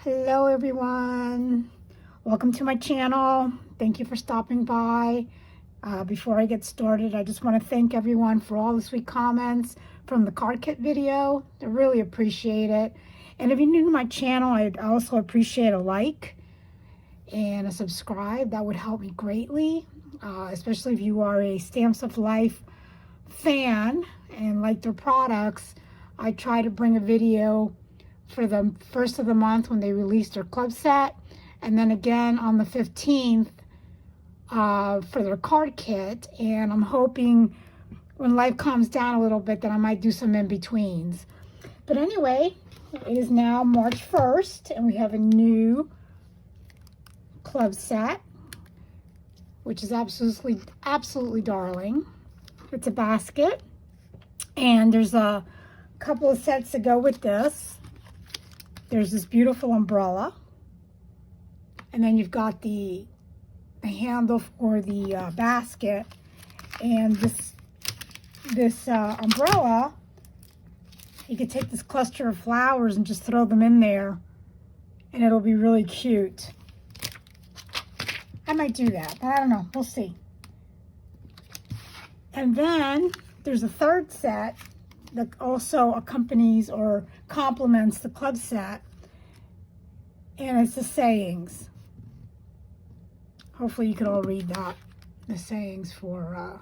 Hello everyone, welcome to my channel. Thank you for stopping by. Before I get started, I just want to thank everyone for all the sweet comments from the card kit video. I really appreciate it. And if you're new to my channel, I'd also appreciate a like and a subscribe. That would help me greatly, especially if you are a Stamps of Life fan and like their products. I try to bring a video for the first of the month when they release their club set, and then again on the 15th for their card kit. And I'm hoping when life calms down a little bit that I might do some in-betweens. But anyway, it is now March 1st and we have a new club set, which is absolutely darling. It's a basket, and there's a couple of sets to go with this. There's this beautiful umbrella, and then you've got the handle for the basket, and this umbrella, you could take this cluster of flowers and just throw them in there, and it'll be really cute. I might do that, but I don't know. We'll see. And then there's a third set that also accompanies or complements the club set, and it's the sayings. Hopefully you can all read that, the sayings for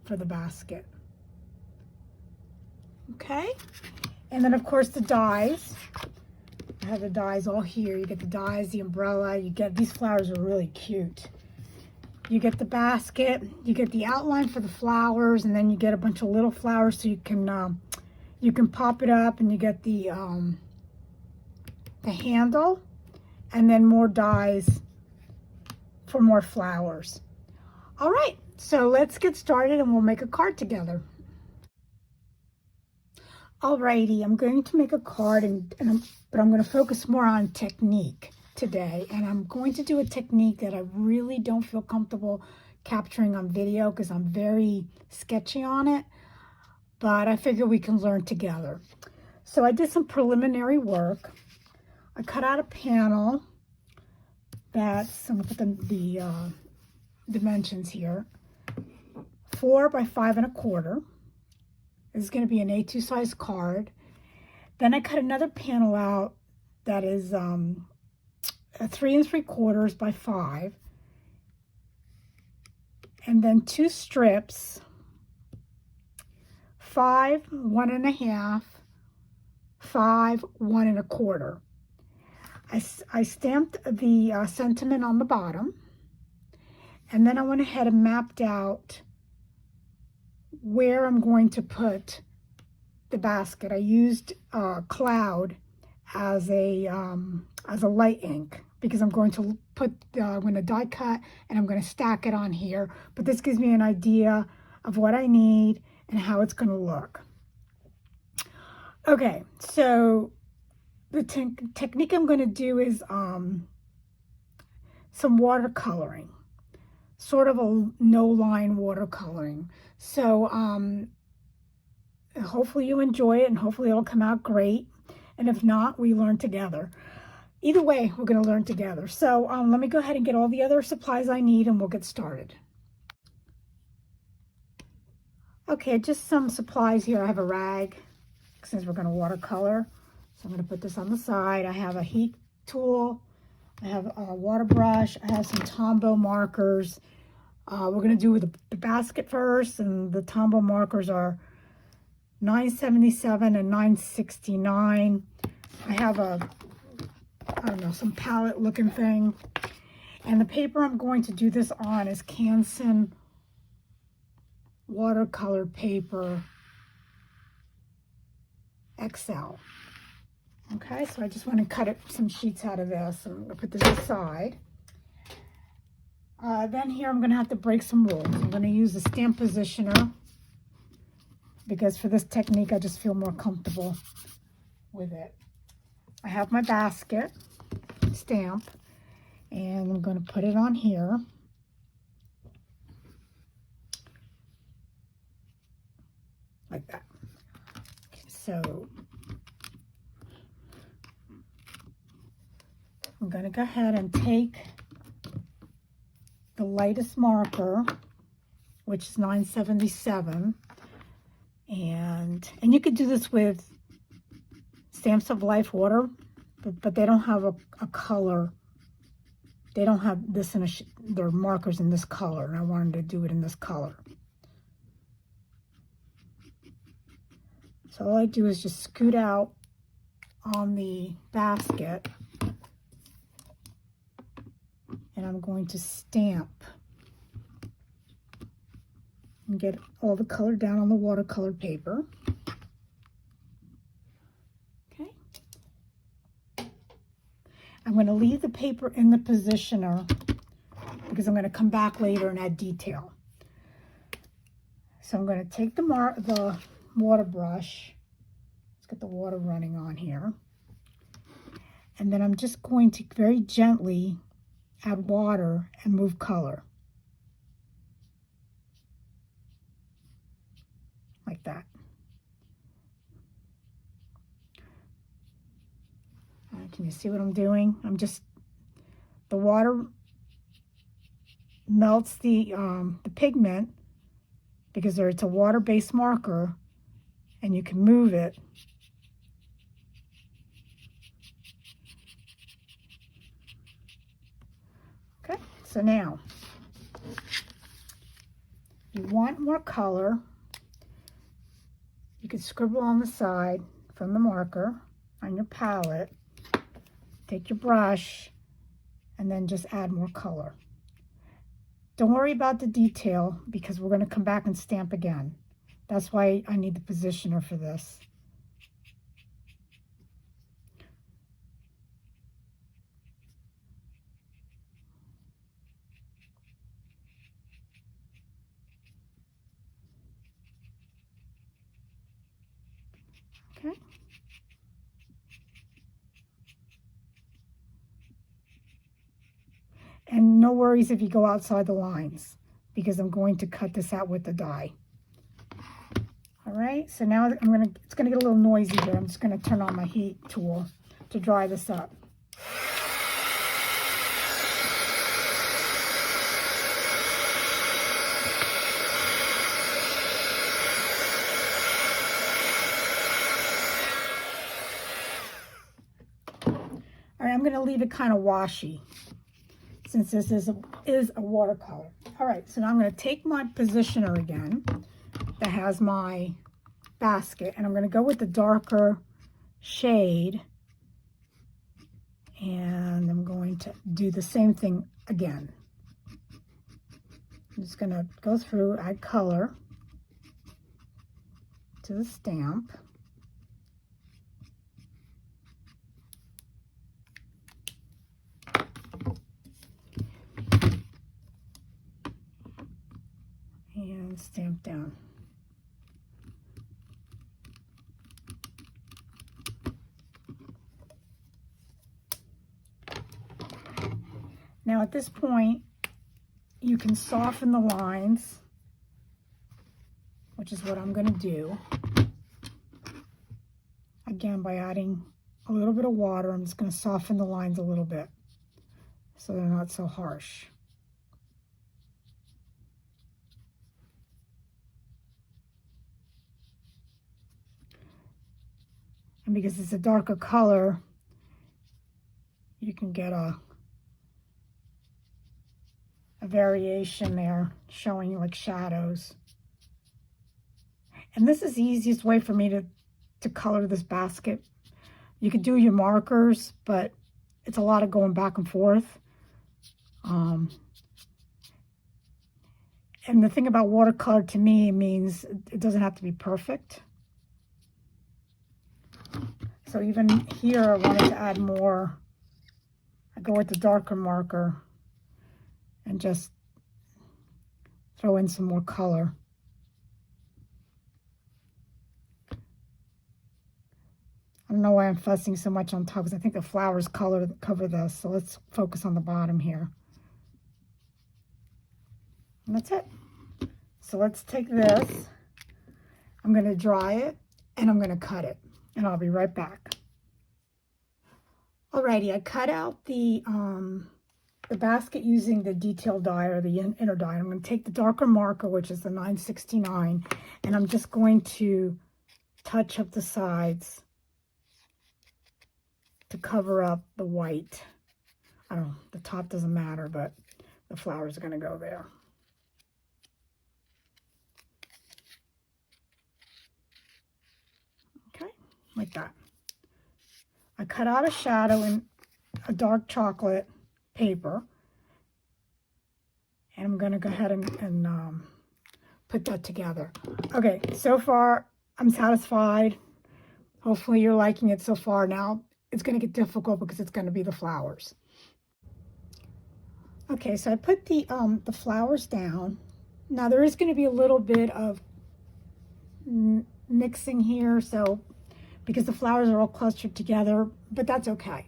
the basket. Okay, and then of course the dies. I have the dies all here. You get the dies, the umbrella. You get, these flowers are really cute. You get the basket, you get the outline for the flowers, and then you get a bunch of little flowers so you can pop it up, and you get the handle, and then more dies for more flowers. All right, so let's get started and we'll make a card together. Alrighty, I'm going to make a card, but I'm going to focus more on technique today, and I'm going to do a technique that I really don't feel comfortable capturing on video because I'm very sketchy on it, but I figure we can learn together. So I did some preliminary work. I cut out a panel that's, I'm going to put the dimensions here, 4 by 5 1/4. This is going to be an A2 size card. Then I cut another panel out that is 3 3/4 by 5, and then 2 strips, 5 1 1/2, 5 1 1/4. I stamped the sentiment on the bottom, and then I went ahead and mapped out where I'm going to put the basket. I used Cloud as a light ink because I'm going to I'm going to die cut and I'm going to stack it on here, but this gives me an idea of what I need and how it's going to look. Okay, so the technique I'm going to do is some watercoloring, sort of a no-line watercoloring. So hopefully you enjoy it, and hopefully it'll come out great. And if not, we learn together. Either way, we're going to learn together. So let me go ahead and get all the other supplies I need, and we'll get started. Okay, just some supplies here. I have a rag, since we're going to watercolor. So I'm going to put this on the side. I have a heat tool. I have a water brush. I have some Tombow markers. We're going to do the basket first, and the Tombow markers are 977 and 969. I have I don't know, some palette looking thing. And the paper I'm going to do this on is Canson watercolor paper XL. Okay, so I just want to cut some sheets out of this, and I'm going to put this aside. Then here I'm going to have to break some rules. I'm going to use the stamp positioner because for this technique I just feel more comfortable with it. I have my basket stamp, and I'm going to put it on here. Like that. So going to go ahead and take the lightest marker, which is 977, and you could do this with Stamps of Life water, but they don't have a color. They don't have this in their markers in this color, and I wanted to do it in this color. So all I do is just scoot out on the basket, and I'm going to stamp and get all the color down on the watercolor paper. Okay. I'm going to leave the paper in the positioner because I'm going to come back later and add detail. So I'm going to take the water brush. Let's get the water running on here. And then I'm just going to very gently add water and move color. Like that. Can you see what I'm doing? The water melts the pigment because it's a water-based marker, and you can move it. Okay, so now, if you want more color, you can scribble on the side from the marker on your palette, take your brush, and then just add more color. Don't worry about the detail because we're going to come back and stamp again. That's why I need the positioner for this. Okay. And no worries if you go outside the lines because I'm going to cut this out with the die. All right, so now it's gonna get a little noisy here. I'm just gonna turn on my heat tool to dry this up. All right, I'm gonna leave it kind of washy since this is a watercolor. All right, so now I'm gonna take my positioner again that has my basket, and I'm going to go with the darker shade, and I'm going to do the same thing again. I'm just going to go through, add color to the stamp. And stamp down. Now at this point, you can soften the lines, which is what I'm going to do. Again, by adding a little bit of water, I'm just going to soften the lines a little bit so they're not so harsh. And because it's a darker color, you can get a variation there showing like shadows. And this is the easiest way for me to color this basket. You could do your markers, but it's a lot of going back and forth. And the thing about watercolor to me means it doesn't have to be perfect. So even here I wanted to add more. I go with the darker marker and just throw in some more color. I don't know why I'm fussing so much on top because I think the flowers cover this. So let's focus on the bottom here. And that's it. So let's take this. I'm going to dry it and I'm going to cut it. And I'll be right back. Alrighty, I cut out the basket using the detail die or the inner die. I'm going to take the darker marker, which is the 969, and I'm just going to touch up the sides to cover up the white. I don't know, the top doesn't matter, but the flowers are going to go there. Okay, like that. I cut out a shadow in a dark chocolate paper, and I'm going to go ahead and put that together. Okay, so far I'm satisfied. Hopefully you're liking it so far. Now it's going to get difficult because it's going to be the flowers. Okay, so I put the flowers down. Now there is going to be a little bit of mixing here, so because the flowers are all clustered together, but that's okay.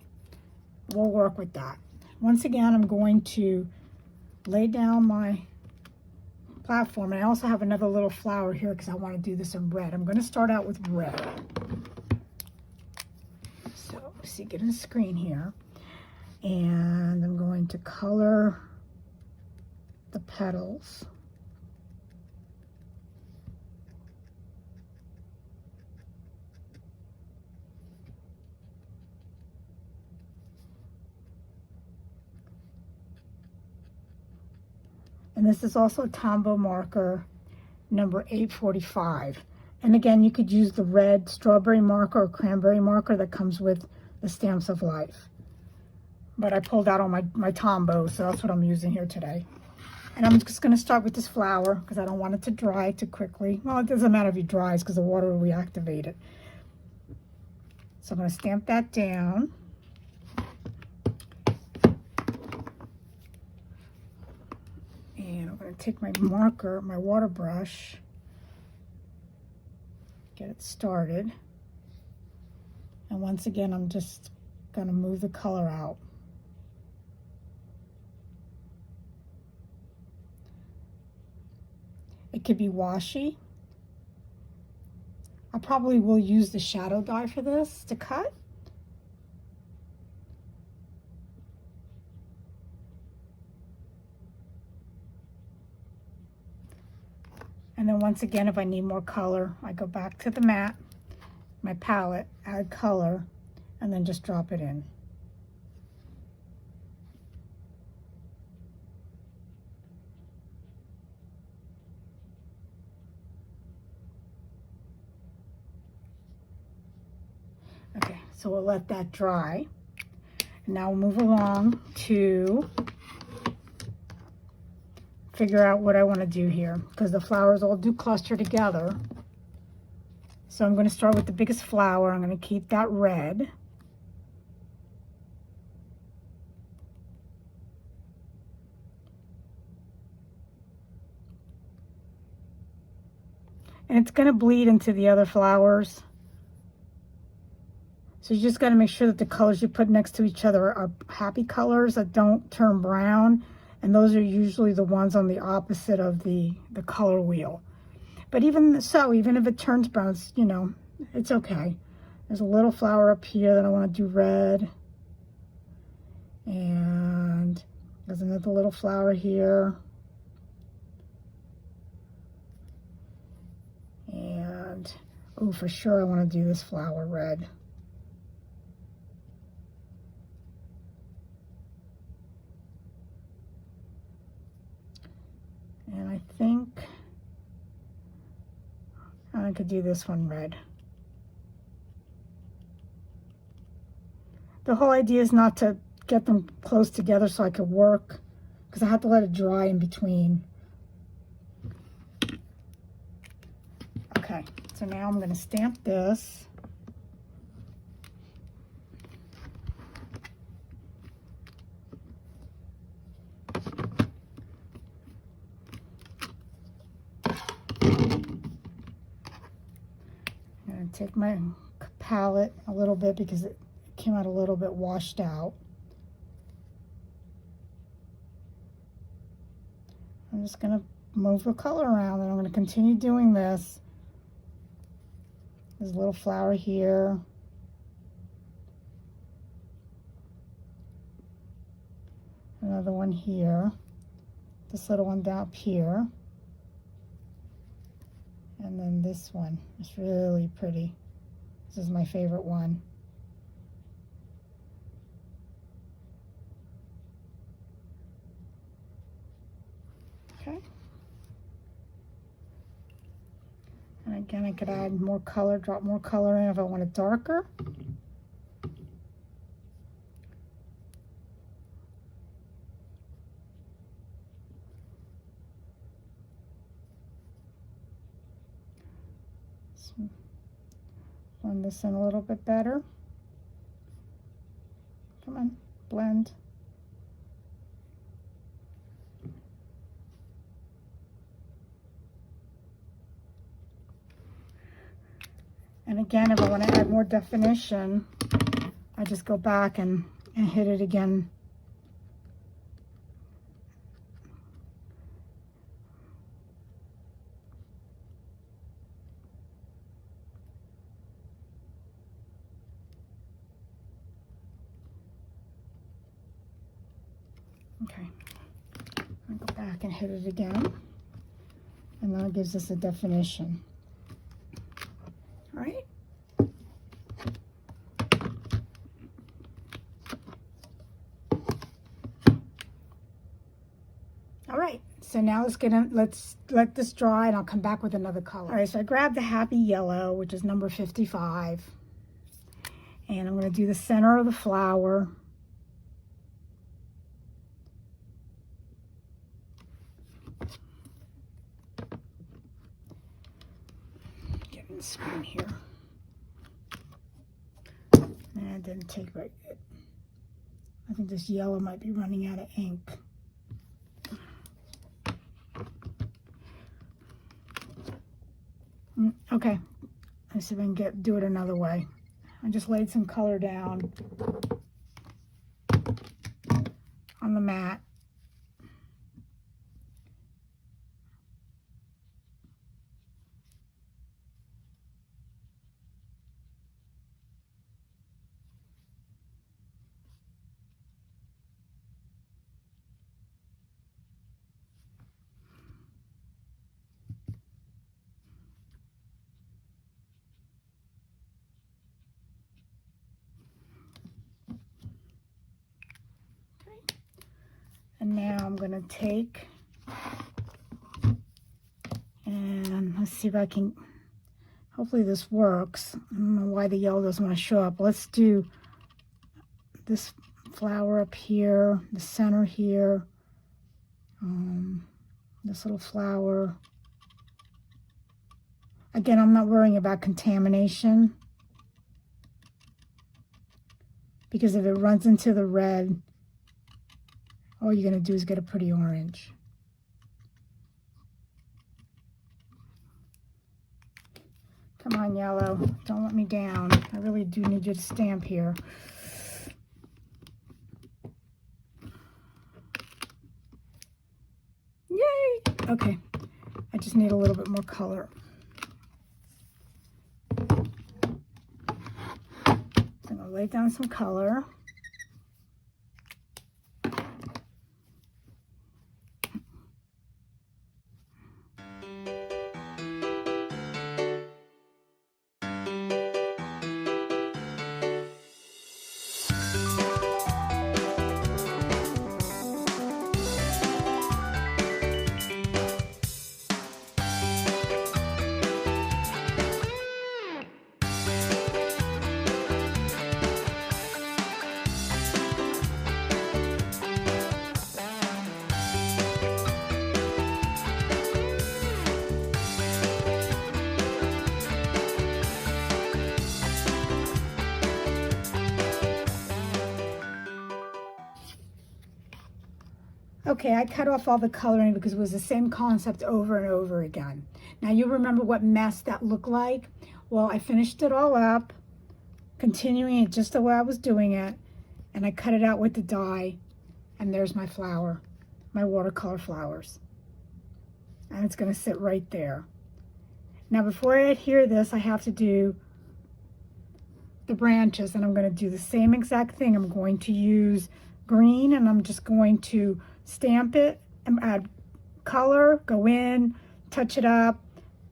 We'll work with that. Once again, I'm going to lay down my platform, and I also have another little flower here because I want to do this in red. I'm going to start out with red. So, see, get in the screen here. And I'm going to color the petals. And this is also a Tombow marker number 845. And again, you could use the red strawberry marker or cranberry marker that comes with the Stamps of Life. But I pulled out all my Tombow, so that's what I'm using here today. And I'm just going to start with this flower because I don't want it to dry too quickly. Well, it doesn't matter if it dries because the water will reactivate it. So I'm going to stamp that down. And I'm going to take my marker, my water brush, get it started. And once again, I'm just going to move the color out. It could be washy. I probably will use the shadow die for this to cut. And then once again, if I need more color, I go back to the mat, my palette, add color, and then just drop it in. Okay, so we'll let that dry. And now we'll move along to figure out what I want to do here, because the flowers all do cluster together. So I'm going to start with the biggest flower. I'm going to keep that red. And it's going to bleed into the other flowers. So you just got to make sure that the colors you put next to each other are happy colors that don't turn brown. And those are usually the ones on the opposite of the color wheel. But even so, even if it turns brown, it's, you know, it's okay. There's a little flower up here that I want to do red. And there's another little flower here. And, oh, for sure I want to do this flower red. And I think I could do this one red. The whole idea is not to get them close together so I could work, because I have to let it dry in between. Okay, so now I'm going to stamp this. I'm going to take my palette a little bit because it came out a little bit washed out. I'm just going to move the color around, and I'm going to continue doing this. There's a little flower here. another one here, this little one down up here, and then this one is really pretty. This is my favorite one. Okay. And again, I could add more color, drop more color in if I want it darker. So blend this in a little bit better. Come on, blend. And again, if I want to add more definition, I just go back and hit it again. Okay, I go back and hit it again, and now it gives us a definition. All right. All right, so now let's let this dry, and I'll come back with another color. All right, so I grabbed the Happy Yellow, which is number 55, and I'm going to do the center of the flower. Getting the screen here. And it didn't take right. I think this yellow might be running out of ink. Okay, let's see if I can do it another way. I just laid some color down on the mat. And now I'm going to take, and let's see if I can, hopefully this works. I don't know why the yellow doesn't want to show up. Let's do this flower up here, the center here, this little flower. Again, I'm not worrying about contamination, because if it runs into the red, all you're going to do is get a pretty orange. Come on, yellow. Don't let me down. I really do need you to stamp here. Yay! Okay. I just need a little bit more color. I'm going to lay down some color. Okay, I cut off all the coloring because it was the same concept over and over again. Now you remember what mess that looked like? Well, I finished it all up, continuing it just the way I was doing it, and I cut it out with the die, and there's my flower, my watercolor flowers. And it's gonna sit right there. Now before I adhere this, I have to do the branches, and I'm gonna do the same exact thing. I'm going to use green, and I'm just going to stamp it and add color, go in, touch it up,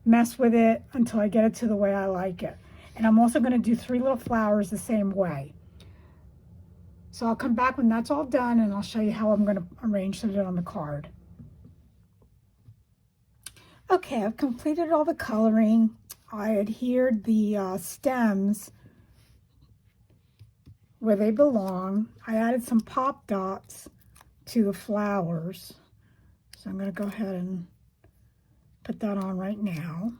mess with it until I get it to the way I like it. And I'm also going to do 3 little flowers the same way. So I'll come back when that's all done and I'll show you how I'm going to arrange it on the card. Okay, I've completed all the coloring. I adhered the stems where they belong. I added some pop dots to the flowers. So I'm going to go ahead and put that on right now.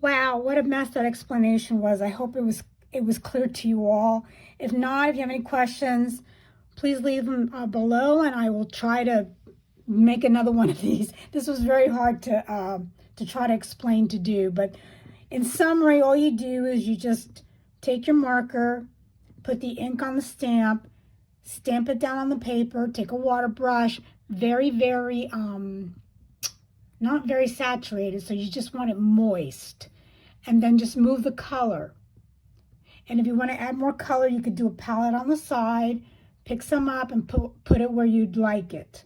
Wow, what a mess that explanation was. I hope it was clear to you all. If not, if you have any questions, please leave them below and I will try to make another one of these. This was very hard to try to explain to do, but in summary, all you do is you just take your marker, put the ink on the stamp it down on the paper, take a water brush, very, not very saturated, so you just want it moist. And then just move the color. And if you want to add more color, you could do a palette on the side, pick some up and put it where you'd like it.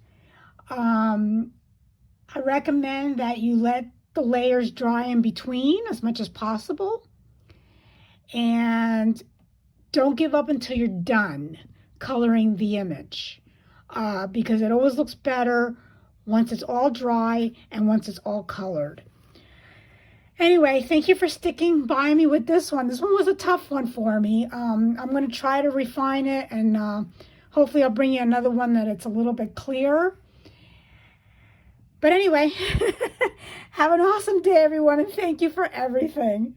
I recommend that you let the layers dry in between as much as possible. And don't give up until you're done coloring the image, because it always looks better once it's all dry and once it's all colored. Anyway, thank you for sticking by me with this one. This one was a tough one for me. I'm going to try to refine it, and hopefully I'll bring you another one that it's a little bit clearer. But anyway, have an awesome day, everyone, and thank you for everything.